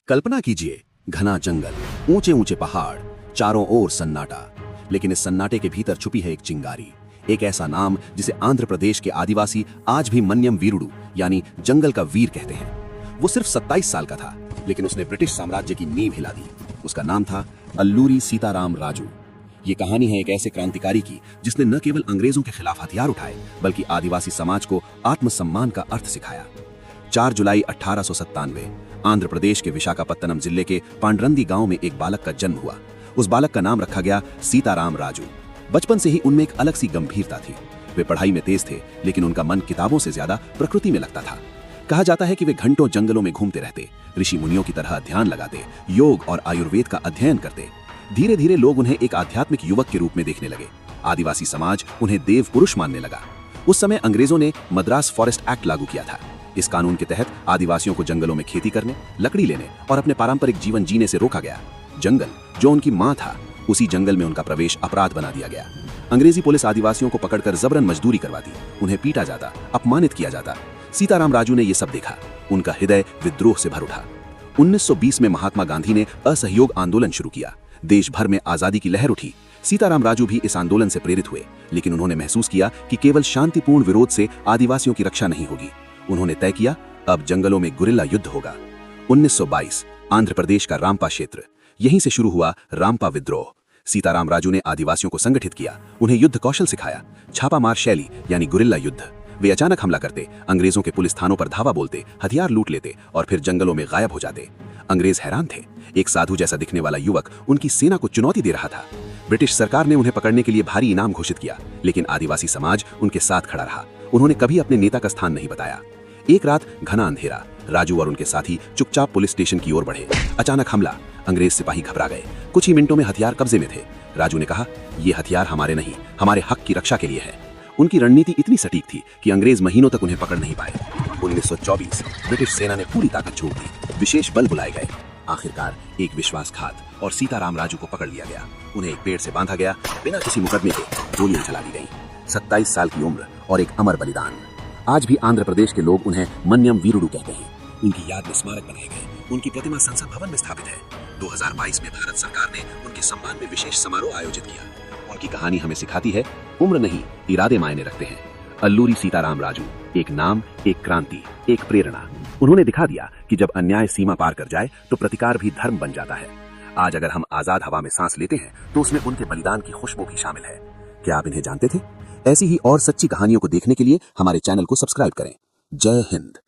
कल्पना कीजिए, घना जंगल, ऊंचे ऊंचे पहाड़, चारों ओर सन्नाटा। लेकिन इस सन्नाटे के भीतर छुपी है एक चिंगारी, एक ऐसा नाम जिसे आंध्र प्रदेश के आदिवासी आज भी मन्यम वीरुडु यानी जंगल का वीर कहते हैं। वो सिर्फ 27 साल का था, लेकिन उसने ब्रिटिश साम्राज्य की नींव हिला दी। उसका नाम था अल्लूरी सीताराम राजू। ये कहानी है एक ऐसे क्रांतिकारी की जिसने न केवल अंग्रेजों के खिलाफ हथियार उठाए, बल्कि आदिवासी समाज को आत्मसम्मान का अर्थ सिखाया। 4 जुलाई 1897 आंध्र प्रदेश के विशाखापत्तनम जिले के पांडरंदी गांव में एक बालक का जन्म हुआ। उस बालक का नाम रखा गया सीताराम राजू। बचपन से ही उनमें एक अलग सी गंभीरता थी। वे पढ़ाई में तेज थे, लेकिन उनका मन किताबों से ज्यादा प्रकृति में लगता था। कहा जाता है कि वे घंटों जंगलों में घूमते रहते, ऋषि मुनियों की तरह ध्यान लगाते, योग और आयुर्वेद का अध्ययन करते। धीरे धीरे लोग उन्हें एक आध्यात्मिक युवक के रूप में देखने लगे। आदिवासी समाज उन्हें देव पुरुष मानने लगा। उस समय अंग्रेजों ने मद्रास फॉरेस्ट एक्ट लागू किया था। इस कानून के तहत आदिवासियों को जंगलों में खेती करने, लकड़ी लेने और अपने पारंपरिक जीवन जीने से रोका गया। जंगल जो उनकी मां था, उसी जंगल में उनका प्रवेश अपराध बना दिया गया। अंग्रेजी पुलिस आदिवासियों को पकड़कर जबरन मजदूरी करवाती, उन्हें पीटा जाता, अपमानित किया जाता। सीताराम राजू ने यह सब देखा। उनका हृदय विद्रोह से भर उठा। 1920 में महात्मा गांधी ने असहयोग आंदोलन शुरू किया। देश भर में आजादी की लहर उठी। सीताराम राजू भी इस आंदोलन से प्रेरित हुए, लेकिन उन्होंने महसूस किया कि केवल शांतिपूर्ण विरोध से आदिवासियों की रक्षा नहीं होगी। उन्होंने तय किया, अब जंगलों में गुरिल्ला युद्ध होगा। 1922 आंध्र प्रदेश का रामपा क्षेत्र, यहीं से शुरू हुआ रामपा विद्रोह। सीताराम राजू ने आदिवासियों को संगठित किया, उन्हें युद्ध कौशल सिखाया, छापामार शैली यानी गुरिल्ला युद्ध। वे अचानक हमला करते, अंग्रेजों के पुलिस थानों पर धावा बोलते, हथियार लूट लेते और फिर जंगलों में गायब हो जाते। अंग्रेज हैरान थे। एक साधु जैसा दिखने वाला युवक उनकी सेना को चुनौती दे रहा था। ब्रिटिश सरकार ने उन्हें पकड़ने के लिए भारी इनाम घोषित किया, लेकिन आदिवासी समाज उनके साथ खड़ा रहा। उन्होंने कभी अपने नेता का स्थान नहीं बताया। एक रात घना अंधेरा, राजू और उनके साथी चुपचाप पुलिस स्टेशन की ओर बढ़े। अचानक हमला, अंग्रेज सिपाही घबरा गए। कुछ ही मिनटों में हथियार कब्जे में थे। राजू ने कहा, ये हथियार हमारे नहीं, हमारे हक की रक्षा के लिए है। उनकी रणनीति इतनी सटीक थी कि अंग्रेज महीनों तक उन्हें पकड़ नहीं पाए। 1924 ब्रिटिश सेना ने पूरी ताकत झोंक दी, विशेष बल बुलाए गए। आखिरकार एक विश्वासघात और सीताराम राजू को पकड़ लिया गया। उन्हें एक पेड़ से बांधा गया, बिना किसी मुकदमे के गोलियां चला दी गईं। 27 साल की उम्र और एक अमर बलिदान। आज भी आंध्र प्रदेश के लोग उन्हें मन्यम वीरुडु कहते हैं। उनकी याद में स्मारक बनाए गए, उनकी प्रतिमा संसद भवन में स्थापित है। 2022 में भारत सरकार ने उनके सम्मान में विशेष समारोह आयोजित किया। उनकी कहानी हमें सिखाती है, उम्र नहीं, इरादे मायने रखते हैं। अल्लूरी सीताराम राजू, एक नाम, एक क्रांति, एक प्रेरणा। उन्होंने दिखा दिया कि जब अन्याय सीमा पार कर जाए तो प्रतिकार भी धर्म बन जाता है। आज अगर हम आजाद हवा में सांस लेते हैं तो उसमें उनके बलिदान की खुशबू भी शामिल है। क्या आप इन्हें जानते थे? ऐसी ही और सच्ची कहानियों को देखने के लिए हमारे चैनल को सब्सक्राइब करें। जय हिंद।